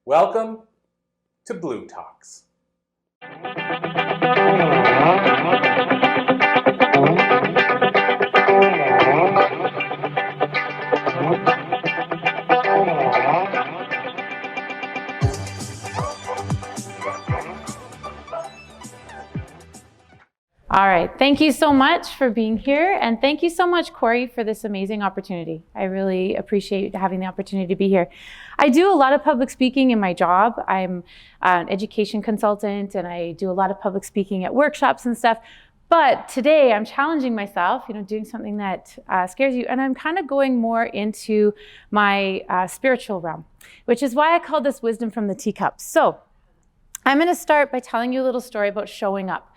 Welcome to Blue Talks. All right, thank you so much for being here, and thank you so much, Corey, for this amazing opportunity. I really appreciate having the opportunity to be here. I do a lot of public speaking in my job. I'm an education consultant, and I do a lot of public speaking at workshops and stuff. But today, I'm challenging myself, doing something that scares you, and I'm kind of going more into my spiritual realm, which is why I call this Wisdom from the Teacup. So I'm going to start by telling you a little story about showing up.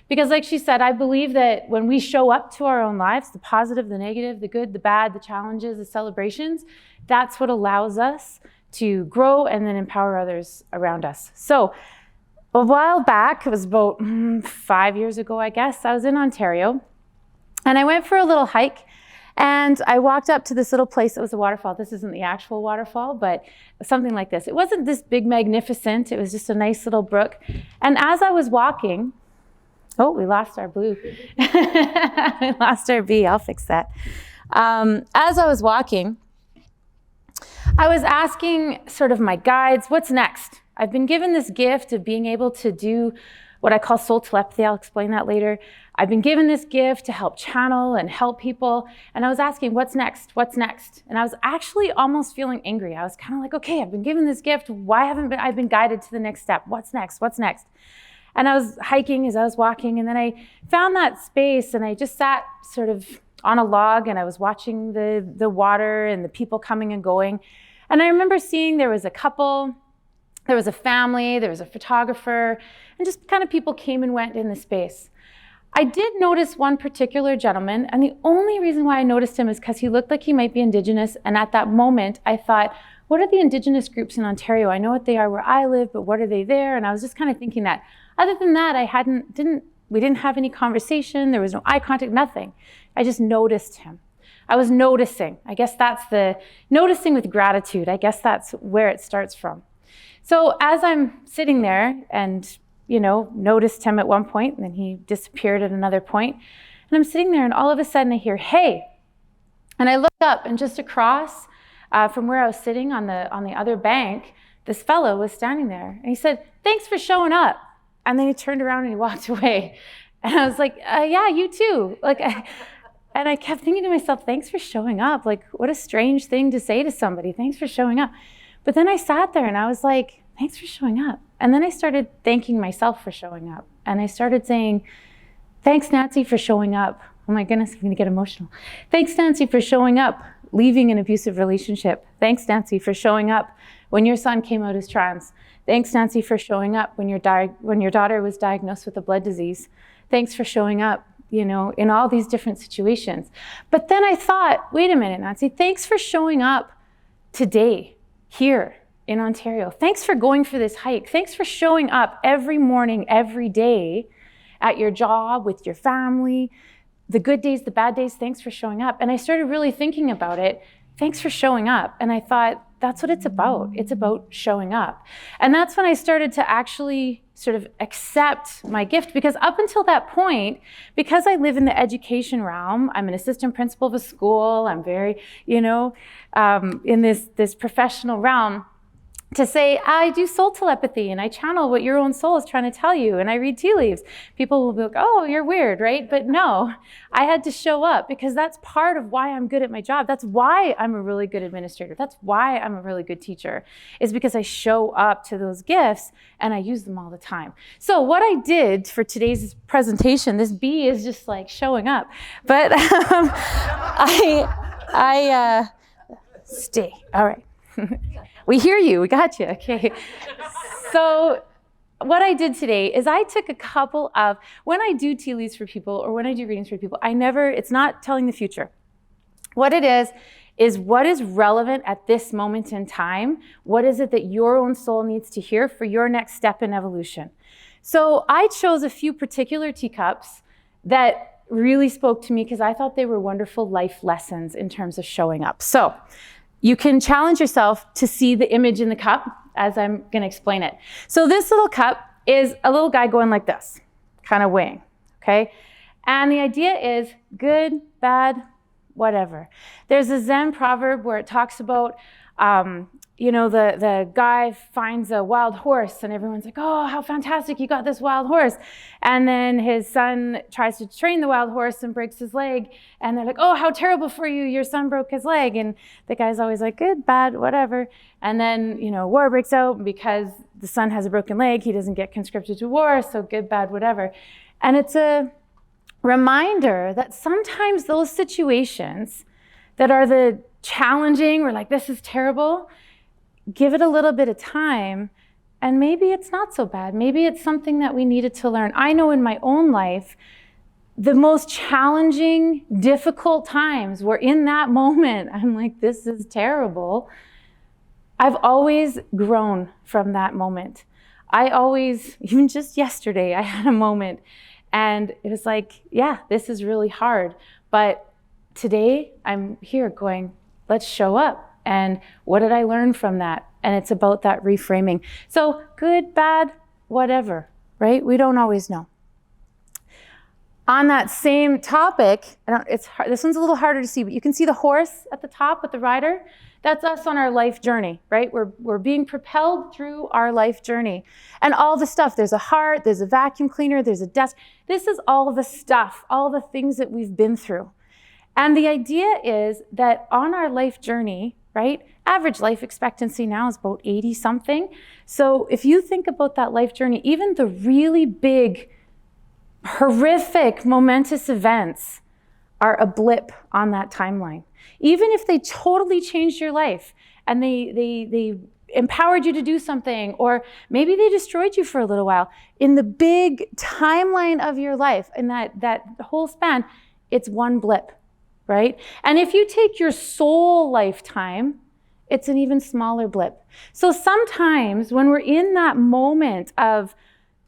Because like she said, I believe that when we show up to our own lives, the positive, the negative, the good, the bad, the challenges, the celebrations, that's what allows us to grow and then empower others around us. So a while back, it was about 5 years ago, I guess, I was in Ontario and I went for a little hike and I walked up to this little place. It was a waterfall. This isn't the actual waterfall, but something like this. It wasn't this big magnificent. It was just a nice little brook. And as I was walking, oh, we lost our blue. We lost our B. I'll fix that. As I was walking, I was asking sort of my guides, what's next? I've been given this gift of being able to do what I call soul telepathy. I'll explain that later. I've been given this gift to help channel and help people. And I was asking, what's next? What's next? And I was actually almost feeling angry. I was kind of like, okay, I've been given this gift. Why haven't I been guided to the next step? What's next? What's next? And I was hiking as I was walking, and then I found that space, and I just sat sort of on a log, and I was watching the water and the people coming and going. And I remember seeing there was a couple, there was a family, there was a photographer, and just kind of people came and went in the space. I did notice one particular gentleman, and the only reason why I noticed him is because he looked like he might be Indigenous, and at that moment I thought, what are the Indigenous groups in Ontario? I know what they are where I live, but what are they there? And I was just kind of thinking that. Other than that, we didn't have any conversation. There was no eye contact, nothing. I just noticed him. I was noticing. I guess that's the noticing with gratitude. I guess that's where it starts from. So as I'm sitting there and, noticed him at one point, and then he disappeared at another point, and I'm sitting there and all of a sudden I hear, hey, and I look up and just across from where I was sitting on the other bank, this fellow was standing there and he said, thanks for showing up. And then he turned around and he walked away. And I was like, yeah, you too. And I kept thinking to myself, thanks for showing up. Like, what a strange thing to say to somebody. Thanks for showing up. But then I sat there and I was like, thanks for showing up. And then I started thanking myself for showing up. And I started saying, thanks, Nancy, for showing up. Oh my goodness, I'm gonna get emotional. Thanks, Nancy, for showing up, leaving an abusive relationship. Thanks, Nancy, for showing up when your son came out as trans. Thanks, Nancy, for showing up when your daughter was diagnosed with a blood disease. Thanks for showing up, in all these different situations. But then I thought, wait a minute, Nancy, thanks for showing up today, here in Ontario. Thanks for going for this hike. Thanks for showing up every morning, every day at your job, with your family, the good days, the bad days. Thanks for showing up. And I started really thinking about it. Thanks for showing up. And I thought, that's what it's about. It's about showing up. And that's when I started to actually sort of accept my gift, because up until that point, because I live in the education realm, I'm an assistant principal of a school, I'm very, in this professional realm, to say, I do soul telepathy and I channel what your own soul is trying to tell you and I read tea leaves. People will be like, oh, you're weird, right? But no, I had to show up because that's part of why I'm good at my job. That's why I'm a really good administrator. That's why I'm a really good teacher, is because I show up to those gifts and I use them all the time. So what I did for today's presentation, this B is just like showing up, but I stay, all right. We hear you, we got you, okay. So what I did today is I took a couple of, when I do tea leaves for people or when I do readings for people, it's not telling the future. What it is what is relevant at this moment in time? What is it that your own soul needs to hear for your next step in evolution? So I chose a few particular teacups that really spoke to me because I thought they were wonderful life lessons in terms of showing up. So you can challenge yourself to see the image in the cup as I'm going to explain it. So this little cup is a little guy going like this, kind of weighing, okay? And the idea is good, bad, whatever. There's a Zen proverb where it talks about, the guy finds a wild horse and everyone's like, oh, how fantastic, you got this wild horse. And then his son tries to train the wild horse and breaks his leg. And they're like, oh, how terrible for you, your son broke his leg. And the guy's always like, good, bad, whatever. And then, war breaks out because the son has a broken leg. He doesn't get conscripted to war, so good, bad, whatever. And it's a reminder that sometimes those situations that are the challenging, we're like, this is terrible, give it a little bit of time, and maybe it's not so bad. Maybe it's something that we needed to learn. I know in my own life, the most challenging, difficult times were in that moment. I'm like, this is terrible. I've always grown from that moment. Even just yesterday, I had a moment and it was like, yeah, this is really hard. But today I'm here going, let's show up. And what did I learn from that? And it's about that reframing. So good, bad, whatever, right? We don't always know. On that same topic, this one's a little harder to see, but you can see the horse at the top with the rider. That's us on our life journey, right? We're being propelled through our life journey. And all the stuff, there's a heart, there's a vacuum cleaner, there's a desk. This is all the stuff, all the things that we've been through. And the idea is that on our life journey, right? Average life expectancy now is about 80 something. So if you think about that life journey, even the really big, horrific, momentous events are a blip on that timeline. Even if they totally changed your life and they empowered you to do something, or maybe they destroyed you for a little while, in the big timeline of your life, in that whole span, it's one blip, right? And if you take your soul lifetime, it's an even smaller blip. So sometimes when we're in that moment of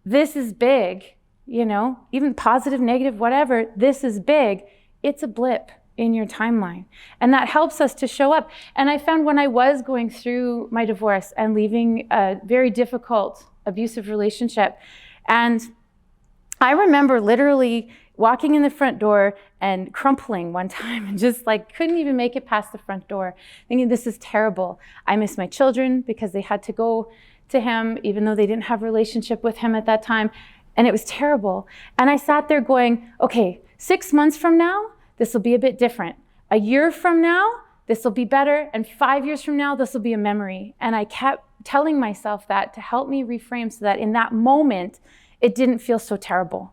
this is big, even positive, negative, whatever, this is big, it's a blip in your timeline. And that helps us to show up. And I found when I was going through my divorce and leaving a very difficult, abusive relationship, and I remember literally walking in the front door and crumpling one time and just couldn't even make it past the front door, thinking this is terrible. I miss my children because they had to go to him, even though they didn't have a relationship with him at that time. And it was terrible. And I sat there going, okay, 6 months from now, this will be a bit different. A year from now, this will be better. And 5 years from now, this will be a memory. And I kept telling myself that to help me reframe so that in that moment, it didn't feel so terrible.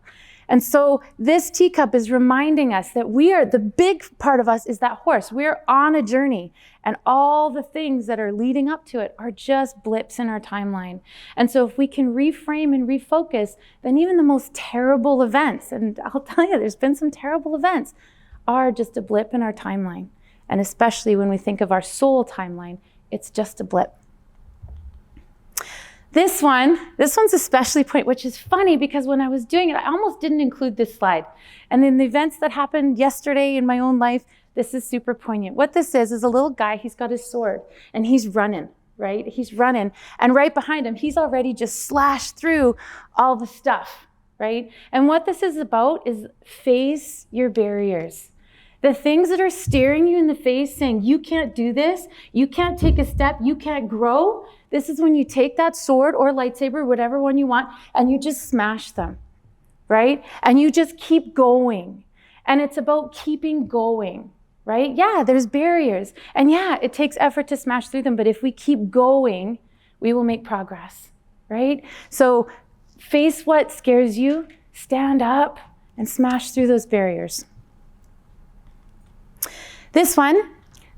And so this teacup is reminding us that the big part of us is that horse. We're on a journey, and all the things that are leading up to it are just blips in our timeline. And so if we can reframe and refocus, then even the most terrible events, and I'll tell you, there's been some terrible events, are just a blip in our timeline. And especially when we think of our soul timeline, it's just a blip. This one's especially poignant, which is funny because when I was doing it, I almost didn't include this slide. And in the events that happened yesterday in my own life, this is super poignant. What this is a little guy, he's got his sword and he's running, right? He's running. And right behind him, he's already just slashed through all the stuff, right? And what this is about is face your barriers. The things that are staring you in the face saying, you can't do this, you can't take a step, you can't grow. This is when you take that sword or lightsaber, whatever one you want, and you just smash them, right? And you just keep going. And it's about keeping going, right? Yeah, there's barriers. And yeah, it takes effort to smash through them, but if we keep going, we will make progress, right? So face what scares you, stand up, and smash through those barriers. This one,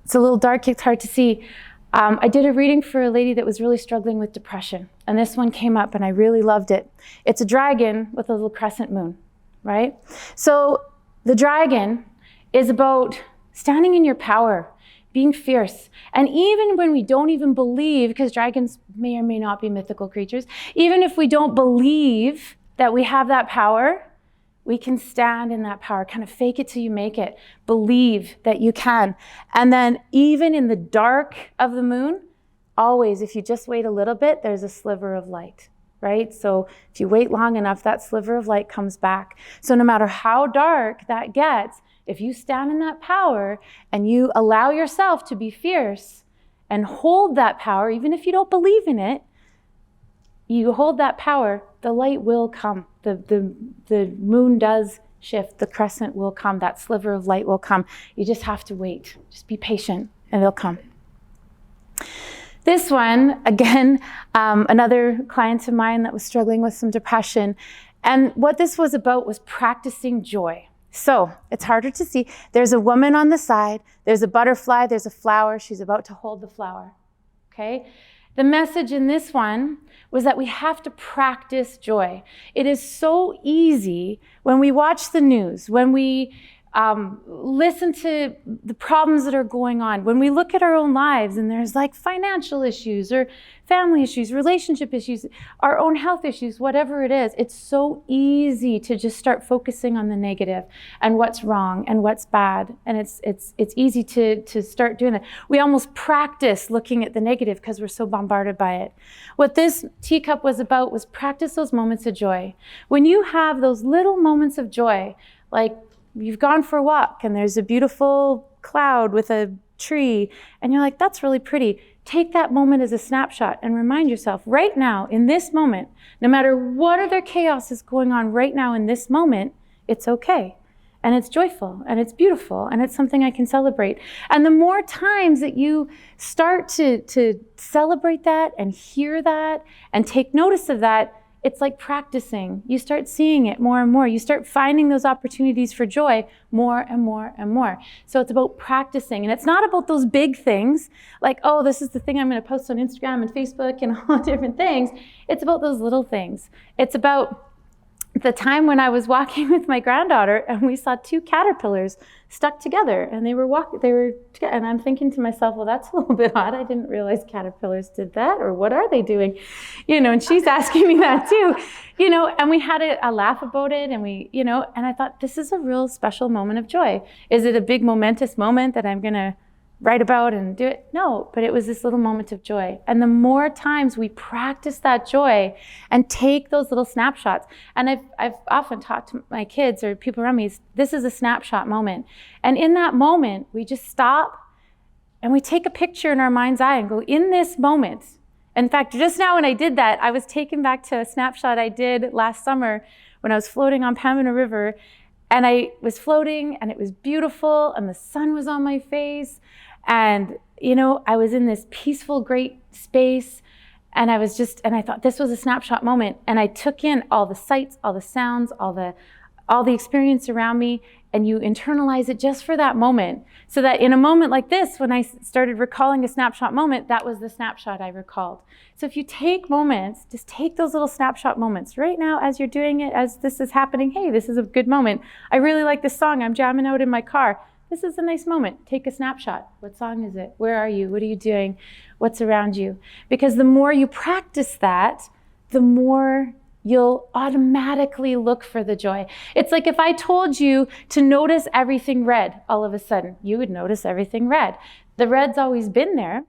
it's a little dark, it's hard to see. I did a reading for a lady that was really struggling with depression, and this one came up and I really loved it. It's a dragon with a little crescent moon, right? So the dragon is about standing in your power, being fierce. And even when we don't even believe, because dragons may or may not be mythical creatures, even if we don't believe that we have that power, we can stand in that power, kind of fake it till you make it. Believe that you can. And then even in the dark of the moon, always, if you just wait a little bit, there's a sliver of light, right? So if you wait long enough, that sliver of light comes back. So no matter how dark that gets, if you stand in that power and you allow yourself to be fierce and hold that power, even if you don't believe in it, you hold that power, the light will come. The moon does shift, the crescent will come, that sliver of light will come. You just have to wait. Just be patient and they'll come. This one, again, another client of mine that was struggling with some depression. And what this was about was practicing joy. So it's harder to see. There's a woman on the side, there's a butterfly, there's a flower. She's about to hold the flower, okay? The message in this one was that we have to practice joy. It is so easy when we watch the news, when we listen to the problems that are going on, when we look at our own lives and there's like financial issues or family issues, relationship issues, our own health issues, whatever it is, it's so easy to just start focusing on the negative and what's wrong and what's bad. And it's easy to start doing that. We almost practice looking at the negative because we're so bombarded by it. What this teacup was about was practice those moments of joy. When you have those little moments of joy, like you've gone for a walk and there's a beautiful cloud with a tree and you're like, that's really pretty. Take that moment as a snapshot and remind yourself right now in this moment, no matter what other chaos is going on right now in this moment, it's okay. And it's joyful and it's beautiful and it's something I can celebrate. And the more times that you start to celebrate that and hear that and take notice of that, it's like practicing. You start seeing it more and more. You start finding those opportunities for joy more and more and more. So it's about practicing. And it's not about those big things like, oh, this is the thing I'm going to post on Instagram and Facebook and all different things. It's about those little things. It's about the time when I was walking with my granddaughter and we saw two caterpillars stuck together and they were together. And I'm thinking to myself, well, that's a little bit odd. I didn't realize caterpillars did that, or what are they doing? And she's asking me that too, and we had a laugh about it and and I thought, this is a real special moment of joy. Is it a big momentous moment that I'm going to write about and do it? No, but it was this little moment of joy. And the more times we practice that joy and take those little snapshots, and I've often taught to my kids or people around me, this is a snapshot moment. And in that moment, we just stop and we take a picture in our mind's eye and go, in this moment. In fact, just now when I did that, I was taken back to a snapshot I did last summer when I was floating on Pembina River. And I was floating and it was beautiful and the sun was on my face. And, I was in this peaceful, great space and I thought this was a snapshot moment. And I took in all the sights, all the sounds, all the experience around me, and you internalize it just for that moment. So that in a moment like this, when I started recalling a snapshot moment, that was the snapshot I recalled. So if you take moments, just take those little snapshot moments right now as you're doing it, as this is happening. Hey, this is a good moment. I really like this song. I'm jamming out in my car. This is a nice moment. Take a snapshot. What song is it? Where are you? What are you doing? What's around you? Because the more you practice that, the more you'll automatically look for the joy. It's like if I told you to notice everything red, all of a sudden, you would notice everything red. The red's always been there,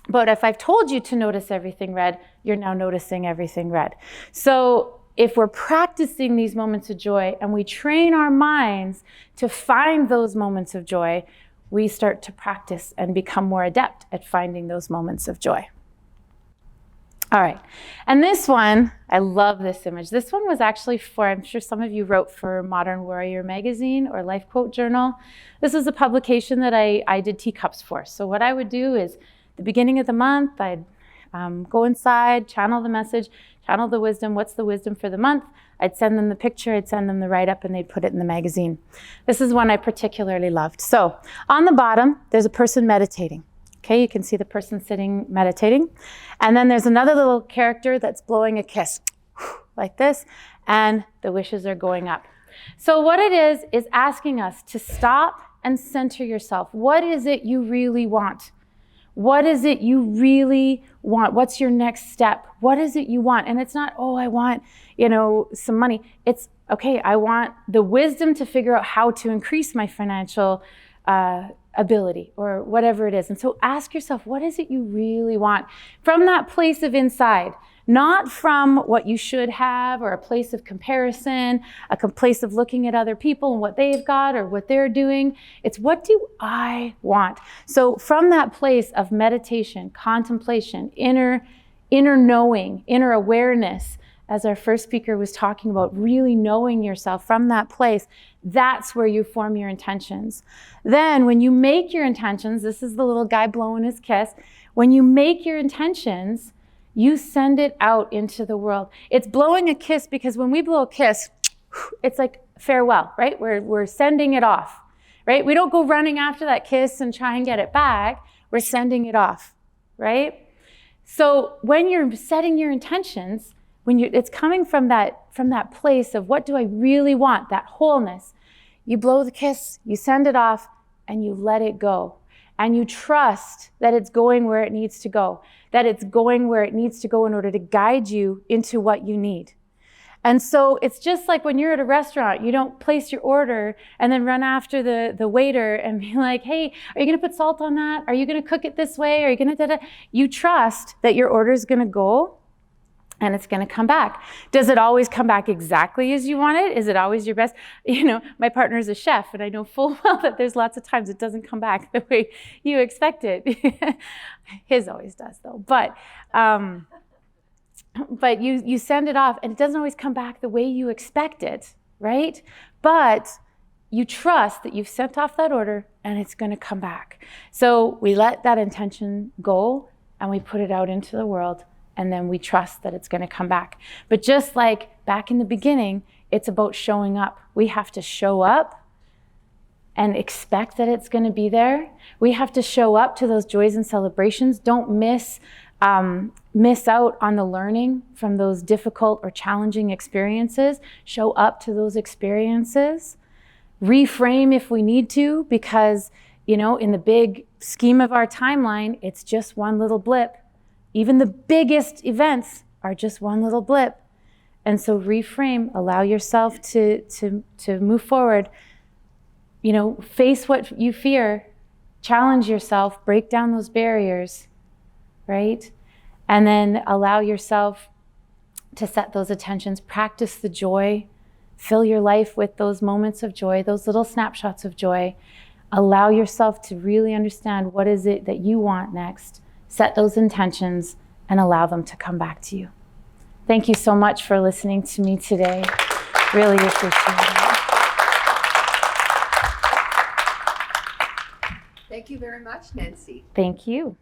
but if I've told you to notice everything red, you're now noticing everything red. So if we're practicing these moments of joy and we train our minds to find those moments of joy, we start to practice and become more adept at finding those moments of joy. All right, and this one, I love this image. This one was actually I'm sure some of you wrote for Modern Warrior magazine or Life Quote Journal. This is a publication that I did teacups for. So what I would do is the beginning of the month, I'd go inside, channel the message, channel the wisdom. What's the wisdom for the month? I'd send them the picture, I'd send them the write-up, and they'd put it in the magazine. This is one I particularly loved. So on the bottom, there's a person meditating. Okay, you can see the person sitting meditating. And then there's another little character that's blowing a kiss like this, and the wishes are going up. So what it is asking us to stop and center yourself. What is it you really want? What is it you really want? What's your next step? What is it you want? And it's not, oh, I want, some money. It's, okay, I want the wisdom to figure out how to increase my financial ability or whatever it is. And so ask yourself, what is it you really want? From that place of inside, not from what you should have or a place of comparison, a place of looking at other people and what they've got or what they're doing. It's what do I want? So from that place of meditation, contemplation, inner knowing, inner awareness, as our first speaker was talking about, really knowing yourself from that place, that's where you form your intentions. Then when you make your intentions, this is the little guy blowing his kiss, when you make your intentions, you send it out into the world. It's blowing a kiss because when we blow a kiss, it's like farewell, right? We're sending it off, right? We don't go running after that kiss and try and get it back. We're sending it off, right? So when you're setting your intentions, it's coming from that place of what do I really want, that wholeness. You blow the kiss, you send it off, and you let it go. And you trust that it's going where it needs to go, that it's going where it needs to go in order to guide you into what you need. And so it's just like when you're at a restaurant, you don't place your order and then run after the waiter and be like, hey, are you gonna put salt on that? Are you gonna cook it this way? Are you gonna da-da? You trust that your order is gonna go and it's going to come back. Does it always come back exactly as you want it? Is it always your best? You know, my partner is a chef, and I know full well that there's lots of times it doesn't come back the way you expect it. His always does, though. But you send it off, and it doesn't always come back the way you expect it, right? But you trust that you've sent off that order, and it's going to come back. So we let that intention go, and we put it out into the world. And then we trust that it's going to come back. But just like back in the beginning, it's about showing up. We have to show up and expect that it's going to be there. We have to show up to those joys and celebrations. Don't miss out on the learning from those difficult or challenging experiences. Show up to those experiences. Reframe if we need to, because, you know, in the big scheme of our timeline, it's just one little blip. Even the biggest events are just one little blip. And so reframe, allow yourself to move forward. You know, face what you fear, challenge yourself, break down those barriers, right? And then allow yourself to set those intentions, practice the joy, fill your life with those moments of joy, those little snapshots of joy. Allow yourself to really understand what is it that you want next. Set those intentions and allow them to come back to you. Thank you so much for listening to me today. Really appreciate it. Thank you very much, Nancy. Thank you.